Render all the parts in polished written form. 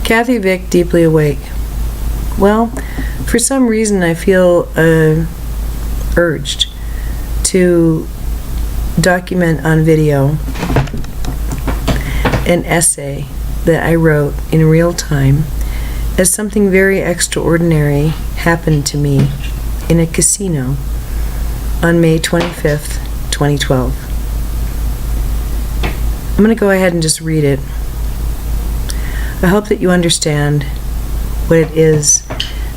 Kathy Vick, deeply awake. Well, for some reason I feel urged to document on video an essay that I wrote in real time as something very extraordinary happened to me in a casino on May 25th, 2012. I'm going to go ahead and just read it. I hope that you understand what it is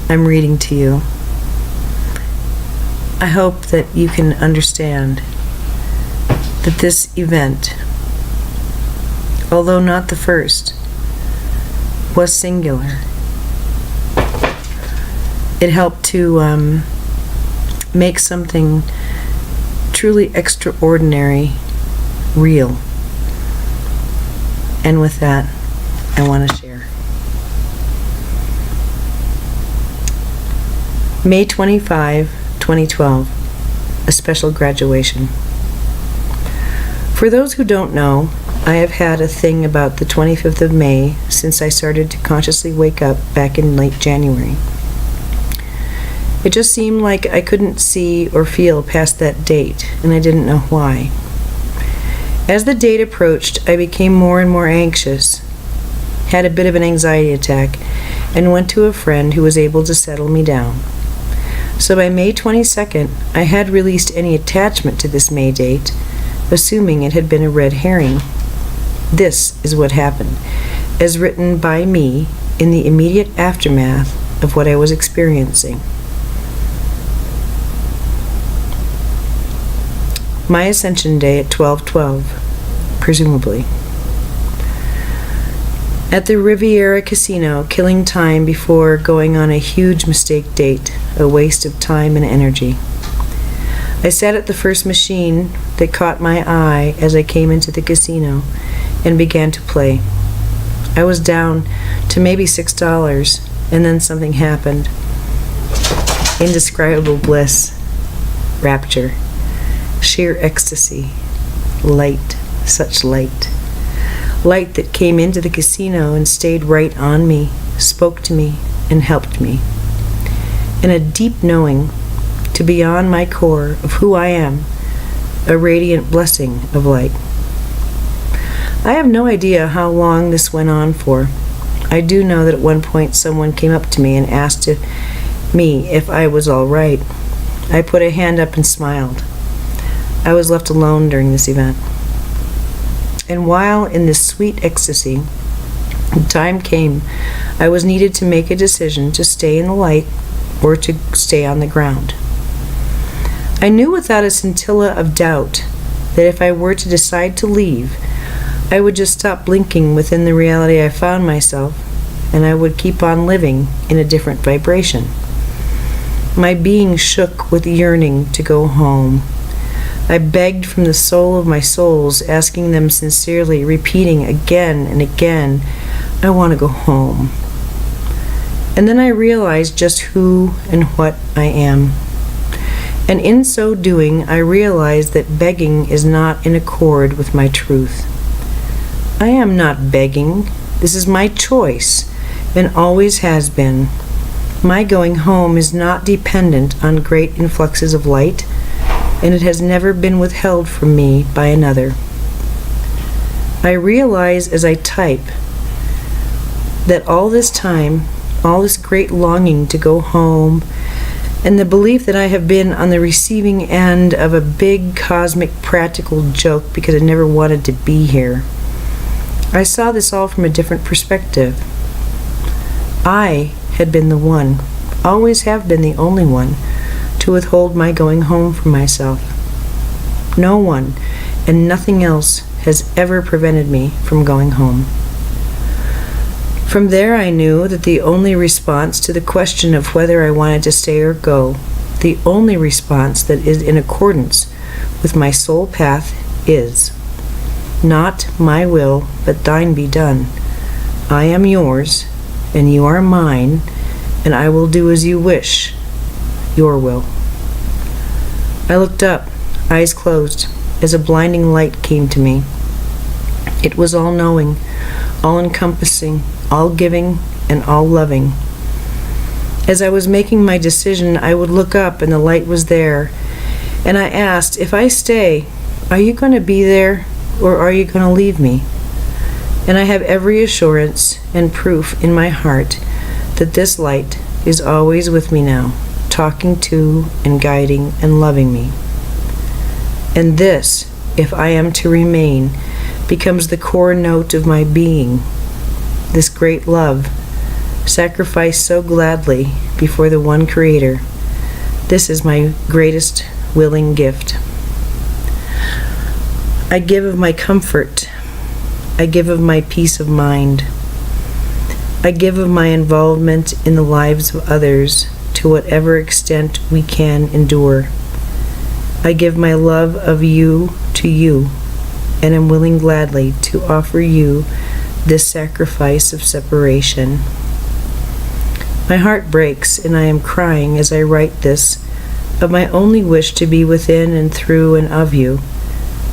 I'm reading to you. I hope that you can understand that this event, although not the first, was singular. It helped to make something truly extraordinary real. And with that, I want to share. May 25, 2012, a special graduation. For those who don't know, I have had a thing about the 25th of May since I started to consciously wake up back in late January. It just seemed like I couldn't see or feel past that date, and I didn't know why. As the date approached, I became more and more anxious, had a bit of an anxiety attack, and went to a friend who was able to settle me down. So by May 22nd, I had released any attachment to this May date, assuming it had been a red herring. This is what happened, as written by me in the immediate aftermath of what I was experiencing. My ascension day at 12:12, presumably. At the Riviera Casino, killing time before going on a huge mistake date, a waste of time and energy. I sat at the first machine that caught my eye as I came into the casino and began to play. I was down to maybe $6, and then something happened. Indescribable bliss, rapture, sheer ecstasy, light, such light. Light that came into the casino and stayed right on me, spoke to me, and helped me. And a deep knowing, to beyond my core of who I am, a radiant blessing of light. I have no idea how long this went on for. I do know that at one point someone came up to me and asked me if I was all right. I put a hand up and smiled. I was left alone during this event. And while in this sweet ecstasy, the time came I was needed to make a decision to stay in the light or to stay on the ground. I knew without a scintilla of doubt that if I were to decide to leave, I would just stop blinking within the reality I found myself, and I would keep on living in a different vibration. My being shook with yearning to go home. I begged from the soul of my souls, asking them sincerely, repeating again and again, I want to go home. And then I realized just who and what I am. And in so doing, I realized that begging is not in accord with my truth. I am not begging. This is my choice, and always has been. My going home is not dependent on great influxes of light, and it has never been withheld from me by another. I realize as I type that all this time, all this great longing to go home, and the belief that I have been on the receiving end of a big cosmic practical joke because I never wanted to be here. I saw this all from a different perspective. I had been the one, always have been the only one, to withhold my going home from myself. No one and nothing else has ever prevented me from going home. From there I knew that the only response to the question of whether I wanted to stay or go, the only response that is in accordance with my soul path is, not my will, but thine be done. I am yours, and you are mine, and I will do as you wish, your will. I looked up, eyes closed, as a blinding light came to me. It was all-knowing, all-encompassing, all-giving, and all-loving. As I was making my decision, I would look up and the light was there, and I asked, if I stay, are you going to be there or are you going to leave me? And I have every assurance and proof in my heart that this light is always with me now, talking to and guiding and loving me. And this, if I am to remain, becomes the core note of my being. This great love, sacrificed so gladly before the one Creator. This is my greatest willing gift. I give of my comfort. I give of my peace of mind. I give of my involvement in the lives of others to whatever extent we can endure. I give my love of you to you, and am willing gladly to offer you this sacrifice of separation. My heart breaks, and I am crying as I write this, of my only wish to be within and through and of you,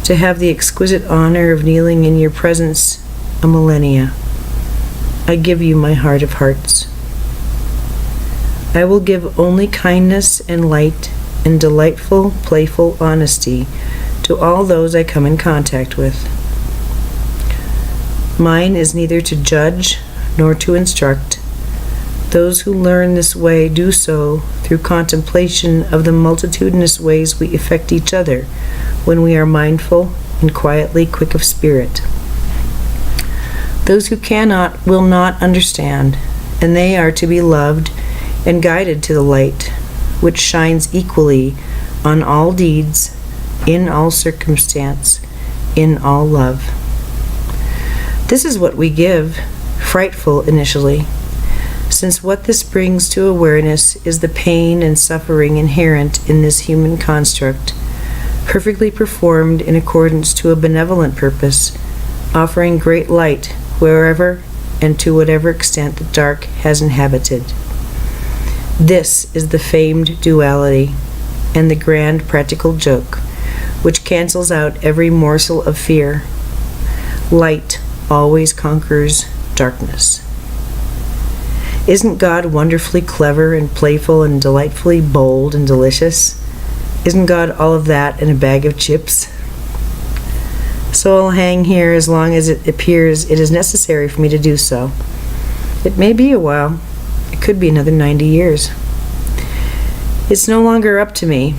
to have the exquisite honor of kneeling in your presence a millennia. I give you my heart of hearts. I will give only kindness and light and delightful, playful honesty to all those I come in contact with. Mine is neither to judge nor to instruct. Those who learn this way do so through contemplation of the multitudinous ways we affect each other when we are mindful and quietly quick of spirit. Those who cannot will not understand, and they are to be loved and guided to the light, which shines equally on all deeds, in all circumstance, in all love. This is what we give, frightful initially, since what this brings to awareness is the pain and suffering inherent in this human construct, perfectly performed in accordance to a benevolent purpose, offering great light wherever and to whatever extent the dark has inhabited. This is the famed duality and the grand practical joke, which cancels out every morsel of fear. Light always conquers darkness. Isn't God wonderfully clever and playful and delightfully bold and delicious? Isn't God all of that in a bag of chips? So I'll hang here as long as it appears it is necessary for me to do so. It may be a while. It could be another 90 years. It's no longer up to me.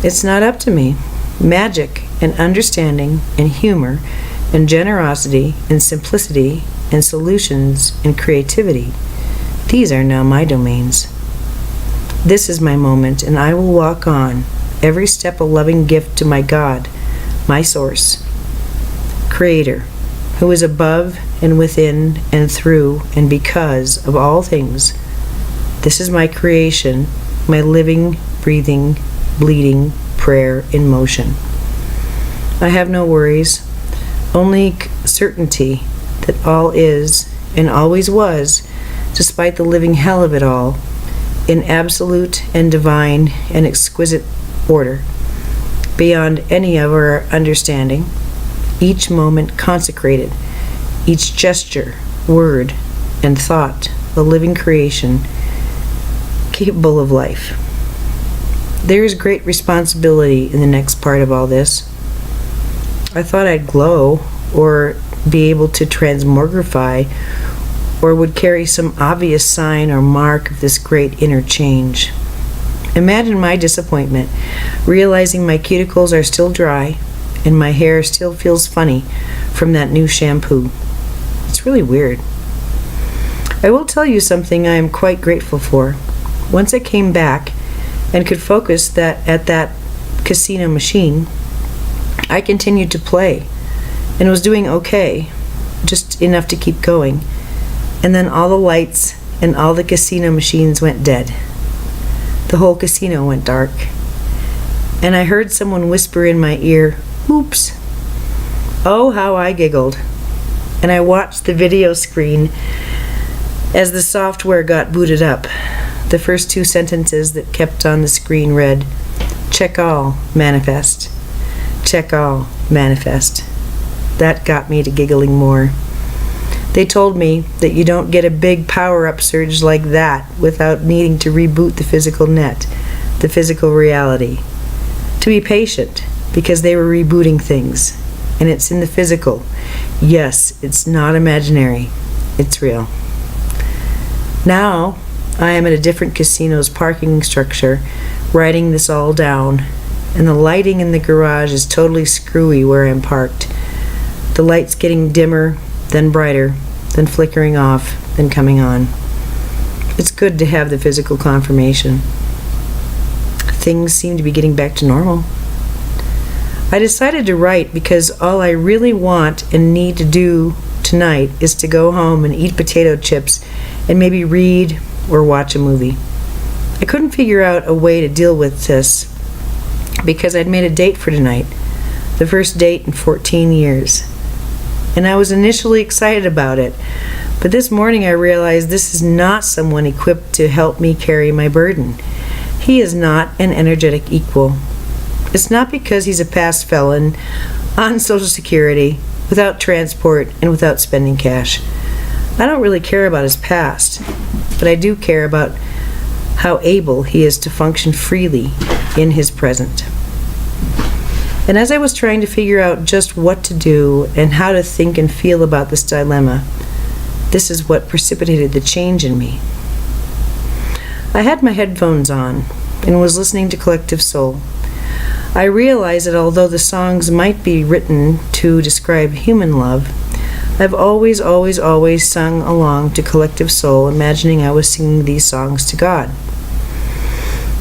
It's not up to me. Magic and understanding and humor and generosity and simplicity and solutions and creativity, these are now my domains. This is my moment, and I will walk on, every step a loving gift to my God, my source, Creator, who is above and within and through and because of all things. This is my creation, my living, breathing, bleeding prayer in motion. I have no worries, only certainty that all is and always was, despite the living hell of it all, in absolute and divine and exquisite order, beyond any of our understanding, each moment consecrated, each gesture, word, and thought a living creation capable of life. There is great responsibility in the next part of all this. I thought I'd glow or be able to transmogrify or would carry some obvious sign or mark of this great inner change. Imagine my disappointment, realizing my cuticles are still dry and my hair still feels funny from that new shampoo. It's really weird. I will tell you something I am quite grateful for. Once I came back and could focus at that casino machine, I continued to play and was doing okay, just enough to keep going. And then all the lights and all the casino machines went dead. The whole casino went dark. And I heard someone whisper in my ear, "Oops." Oh, how I giggled. And I watched the video screen as the software got booted up. The first two sentences that kept on the screen read, "Check all, manifest. Check all, manifest." That got me to giggling more. They told me that you don't get a big power-up surge like that without needing to reboot the physical net, the physical reality. To be patient, because they were rebooting things. And it's in the physical. Yes, it's not imaginary. It's real. Now, I am at a different casino's parking structure, writing this all down, and the lighting in the garage is totally screwy where I'm parked. The lights getting dimmer, then brighter, then flickering off, then coming on. It's good to have the physical confirmation. Things seem to be getting back to normal. I decided to write because all I really want and need to do tonight is to go home and eat potato chips and maybe read or watch a movie. I couldn't figure out a way to deal with this because I'd made a date for tonight, the first date in 14 years. And I was initially excited about it, but this morning I realized this is not someone equipped to help me carry my burden. He is not an energetic equal. It's not because he's a past felon, on Social Security, without transport, and without spending cash. I don't really care about his past, but I do care about how able he is to function freely in his present. And as I was trying to figure out just what to do and how to think and feel about this dilemma, this is what precipitated the change in me. I had my headphones on and was listening to Collective Soul. I realized that although the songs might be written to describe human love, I've always sung along to Collective Soul, imagining I was singing these songs to God.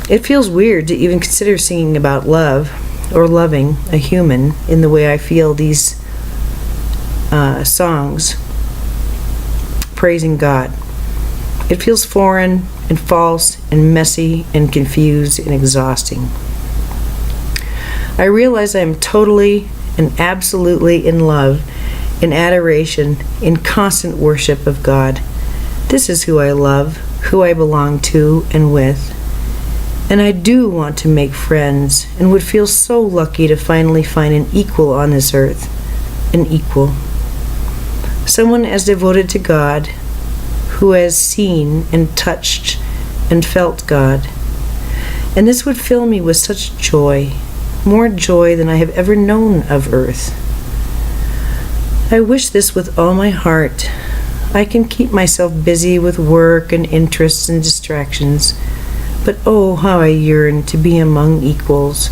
It feels weird to even consider singing about love or loving a human in the way I feel these songs praising God. It feels foreign and false and messy and confused and exhausting. I realize I am totally and absolutely in love, in adoration, in constant worship of God. This is who I love, who I belong to and with. And I do want to make friends and would feel so lucky to finally find an equal on this earth. An equal. Someone as devoted to God, who has seen and touched and felt God. And this would fill me with such joy, more joy than I have ever known of earth. I wish this with all my heart. I can keep myself busy with work and interests and distractions, but oh, how I yearn to be among equals,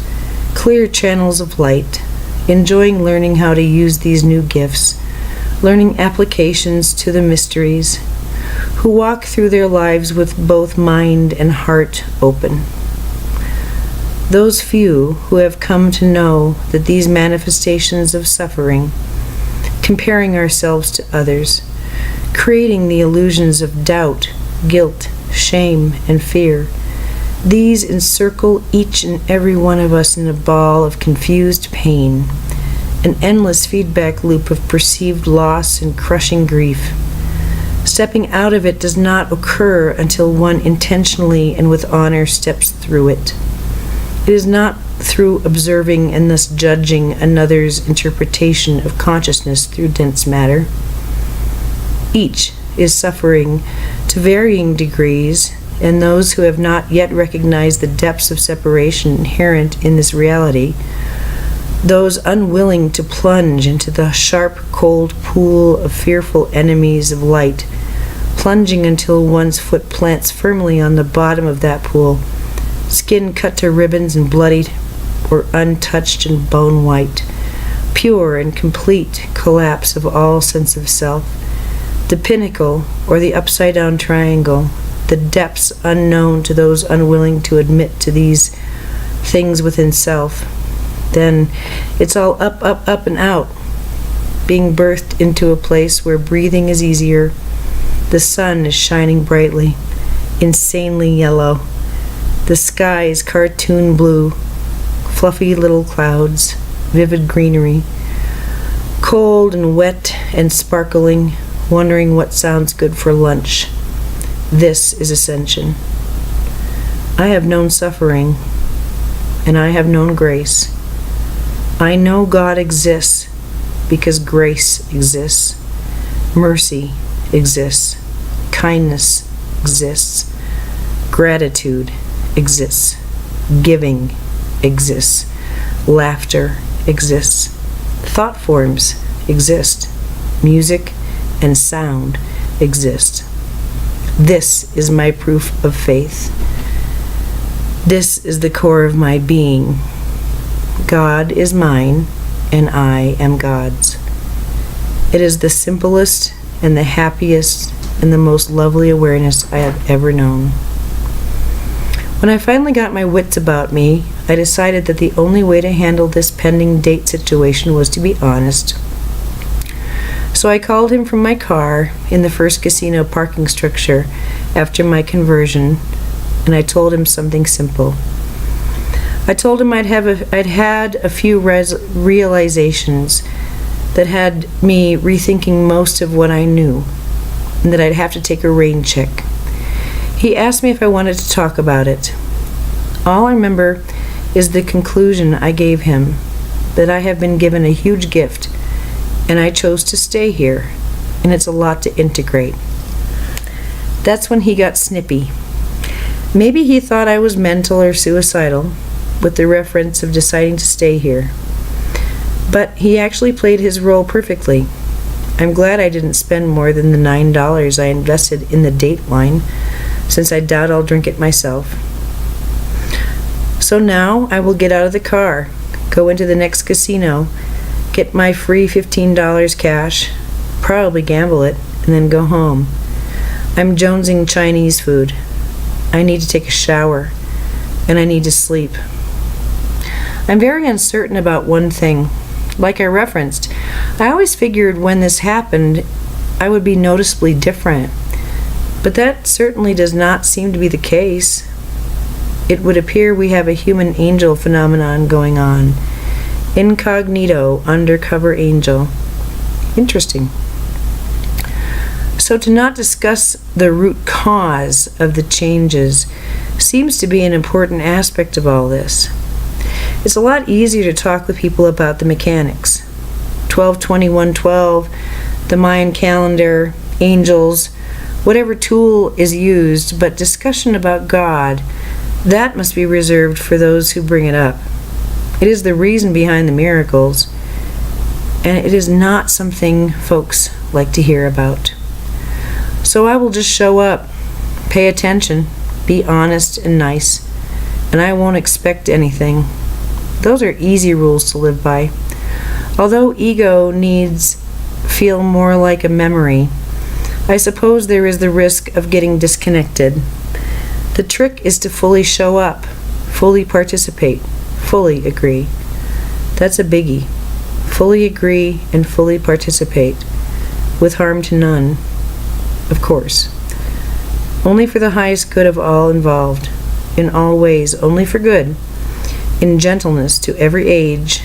clear channels of light, enjoying learning how to use these new gifts, learning applications to the mysteries, who walk through their lives with both mind and heart open. Those few who have come to know that these manifestations of suffering, comparing ourselves to others, creating the illusions of doubt, guilt, shame, and fear, these encircle each and every one of us in a ball of confused pain, an endless feedback loop of perceived loss and crushing grief. Stepping out of it does not occur until one intentionally and with honor steps through it. It is not through observing and thus judging another's interpretation of consciousness through dense matter. Each is suffering to varying degrees, and those who have not yet recognized the depths of separation inherent in this reality, those unwilling to plunge into the sharp, cold pool of fearful enemies of light, plunging until one's foot plants firmly on the bottom of that pool, skin cut to ribbons and bloodied, or untouched and bone white, pure and complete collapse of all sense of self, the pinnacle or the upside-down triangle, the depths unknown to those unwilling to admit to these things within self. Then it's all up, up, up and out, being birthed into a place where breathing is easier. The sun is shining brightly, insanely yellow. The sky is cartoon blue, fluffy little clouds, vivid greenery, cold and wet and sparkling, wondering what sounds good for lunch. This is ascension. I have known suffering, and I have known grace. I know God exists because grace exists. Mercy exists. Kindness exists. Gratitude exists. Giving exists. Laughter exists. Thought forms exist. Music and sound exist. This is my proof of faith. This is the core of my being. God is mine, and I am God's. It is the simplest and the happiest and the most lovely awareness I have ever known. When I finally got my wits about me, I decided that the only way to handle this pending date situation was to be honest. So I called him from my car in the first casino parking structure after my conversion, and I told him something simple. I told him I'd had a few realizations that had me rethinking most of what I knew, and that I'd have to take a rain check. He asked me if I wanted to talk about it. All I remember is the conclusion I gave him, that I have been given a huge gift, and I chose to stay here, and it's a lot to integrate. That's when he got snippy. Maybe he thought I was mental or suicidal, with the reference of deciding to stay here. But he actually played his role perfectly. I'm glad I didn't spend more than the $9 I invested in the date wine, since I doubt I'll drink it myself. So now I will get out of the car, go into the next casino, get my free $15 cash, probably gamble it, and then go home. I'm jonesing Chinese food. I need to take a shower, and I need to sleep. I'm very uncertain about one thing. Like I referenced, I always figured when this happened, I would be noticeably different. But that certainly does not seem to be the case. It would appear we have a human angel phenomenon going on. Incognito, undercover angel. Interesting. So to not discuss the root cause of the changes seems to be an important aspect of all this. It's a lot easier to talk with people about the mechanics. 12-21-12, the Mayan calendar, angels, whatever tool is used, but discussion about God, that must be reserved for those who bring it up. It is the reason behind the miracles, and it is not something folks like to hear about. So I will just show up, pay attention, be honest and nice, and I won't expect anything. Those are easy rules to live by. Although ego needs feel more like a memory, I suppose there is the risk of getting disconnected. The trick is to fully show up, fully participate, fully agree. That's a biggie. Fully agree and fully participate, with harm to none, of course. Only for the highest good of all involved, in all ways, only for good, in gentleness to every age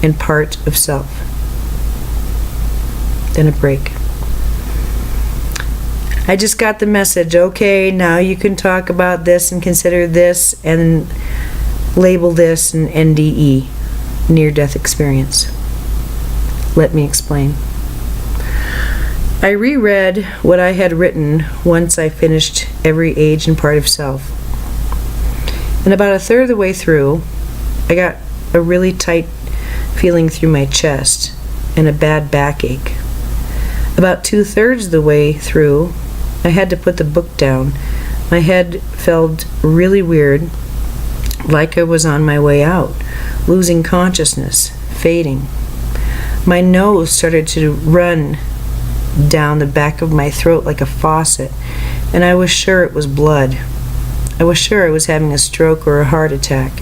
and part of self. Then a break. I just got the message. Okay, now you can talk about this and consider this and label this an NDE, near-death experience. Let me explain. I reread what I had written once I finished Every Age and Part of Self. And about a third of the way through, I got a really tight feeling through my chest and a bad backache. About 2/3 of the way through, I had to put the book down. My head felt really weird, like I was on my way out, losing consciousness, fading. My nose started to run down the back of my throat like a faucet, and I was sure it was blood. I was sure I was having a stroke or a heart attack.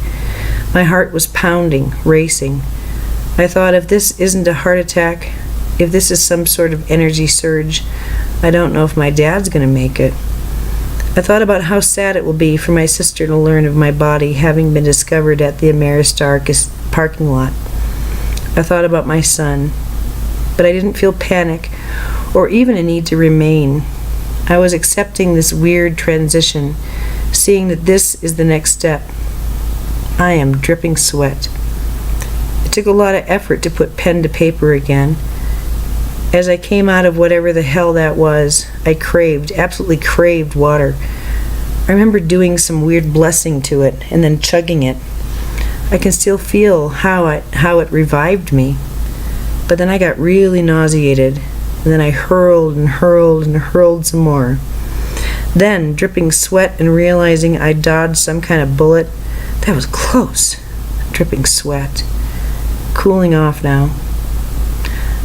My heart was pounding, racing. I thought, if this isn't a heart attack, if this is some sort of energy surge, I don't know if my dad's going to make it. I thought about how sad it will be for my sister to learn of my body having been discovered at the Ameristar parking lot. I thought about my son, but I didn't feel panic or even a need to remain. I was accepting this weird transition, seeing that this is the next step. I am dripping sweat. It took a lot of effort to put pen to paper again. As I came out of whatever the hell that was, I absolutely craved water. I remember doing some weird blessing to it and then chugging it. I can still feel how it revived me. But then I got really nauseated, and then I hurled and hurled and hurled some more. Then, dripping sweat and realizing I dodged some kind of bullet. That was close. Dripping sweat. Cooling off now.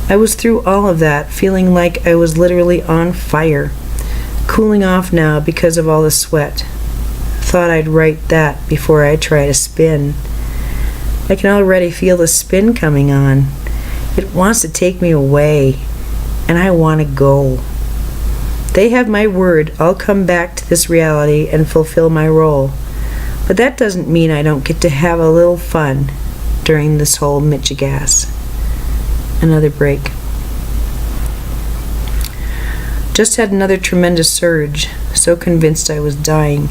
I was through all of that, feeling like I was literally on fire. Cooling off now because of all the sweat. Thought I'd write that before I try to spin. I can already feel the spin coming on. It wants to take me away, and I want to go. They have my word, I'll come back to this reality and fulfill my role. But that doesn't mean I don't get to have a little fun during this whole Michigas. Another break. Just had another tremendous surge, so convinced I was dying.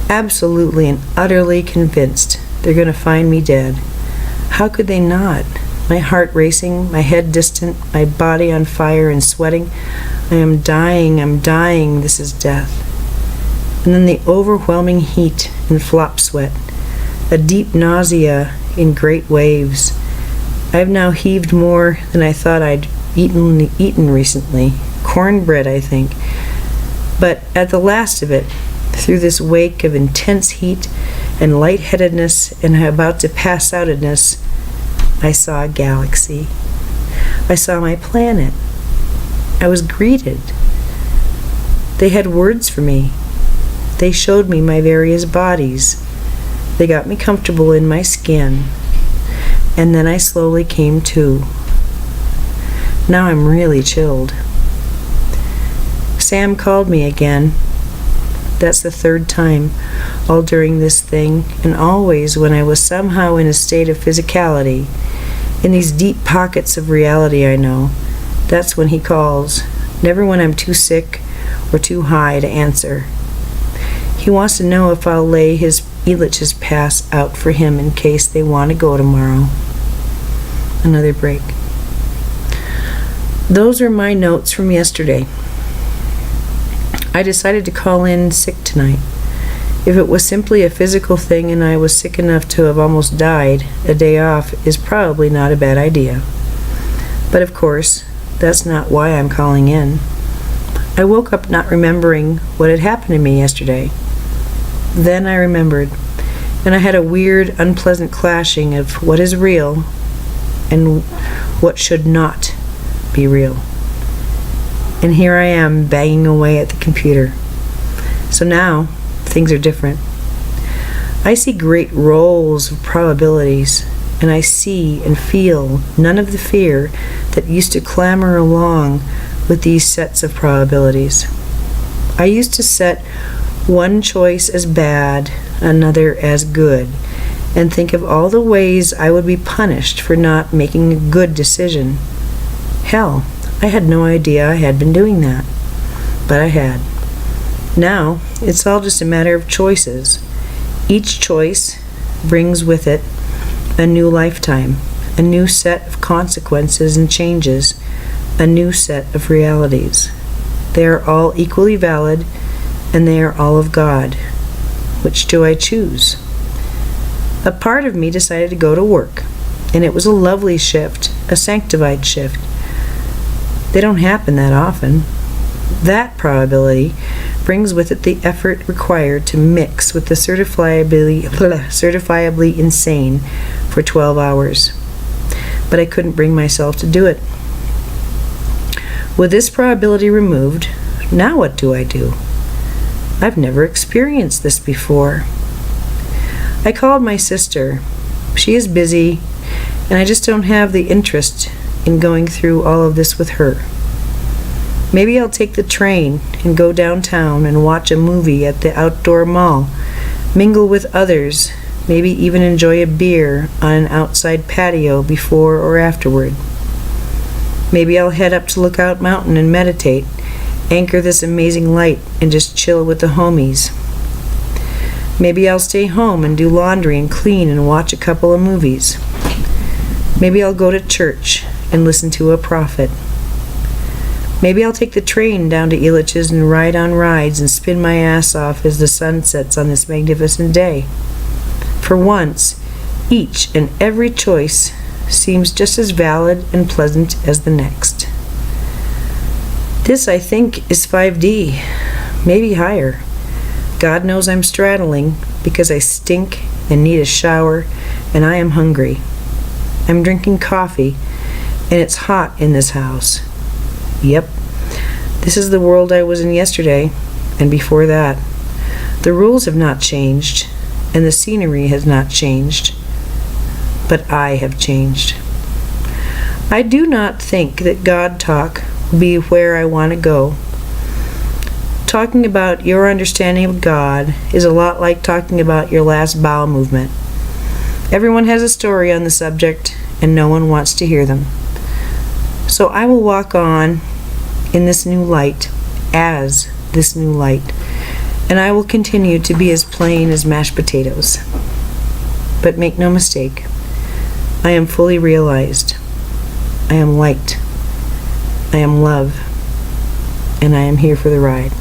Absolutely and utterly convinced they're going to find me dead. How could they not? My heart racing, my head distant, my body on fire and sweating. I am dying, this is death. And then the overwhelming heat and flop sweat. A deep nausea in great waves. I've now heaved more than I thought I'd eaten recently. Cornbread, I think. But at the last of it, through this wake of intense heat and lightheadedness and about to pass outedness, I saw a galaxy. I saw my planet. I was greeted. They had words for me. They showed me my various bodies. They got me comfortable in my skin. And then I slowly came to. Now I'm really chilled. Sam called me again. That's the third time, all during this thing, and always when I was somehow in a state of physicality, in these deep pockets of reality I know. That's when he calls, never when I'm too sick or too high to answer. He wants to know if I'll lay his Elitch's pass out for him in case they want to go tomorrow. Another break. Those are my notes from yesterday. I decided to call in sick tonight. If it was simply a physical thing and I was sick enough to have almost died, a day off is probably not a bad idea. But of course, that's not why I'm calling in. I woke up not remembering what had happened to me yesterday. Then I remembered, and I had a weird, unpleasant clashing of what is real and what should not be real. And here I am banging away at the computer. So now, things are different. I see great rolls of probabilities, and I see and feel none of the fear that used to clamor along with these sets of probabilities. I used to set one choice as bad, another as good, and think of all the ways I would be punished for not making a good decision. Hell, I had no idea I had been doing that, but I had. Now, it's all just a matter of choices. Each choice brings with it a new lifetime, a new set of consequences and changes, a new set of realities. They are all equally valid, and they are all of God. Which do I choose? A part of me decided to go to work, and it was a lovely shift, a sanctified shift. They don't happen that often. That probability brings with it the effort required to mix with the certifiably insane for 12 hours. But I couldn't bring myself to do it. With this probability removed, now what do? I've never experienced this before. I called my sister. She is busy, and I just don't have the interest in going through all of this with her. Maybe I'll take the train and go downtown and watch a movie at the outdoor mall, mingle with others, maybe even enjoy a beer on an outside patio before or afterward. Maybe I'll head up to Lookout Mountain and meditate, anchor this amazing light, and just chill with the homies. Maybe I'll stay home and do laundry and clean and watch a couple of movies. Maybe I'll go to church and listen to a prophet. Maybe I'll take the train down to Elitch's and ride on rides and spin my ass off as the sun sets on this magnificent day. For once, each and every choice seems just as valid and pleasant as the next. This, I think, is 5D, maybe higher. God knows I'm straddling because I stink and need a shower and I am hungry. I'm drinking coffee and it's hot in this house. Yep, this is the world I was in yesterday and before that. The rules have not changed and the scenery has not changed, but I have changed. I do not think that God talk will be where I want to go. Talking about your understanding of God is a lot like talking about your last bowel movement. Everyone has a story on the subject and no one wants to hear them. So I will walk on in this new light, as this new light, and I will continue to be as plain as mashed potatoes. But make no mistake, I am fully realized. I am light. I am love. And I am here for the ride.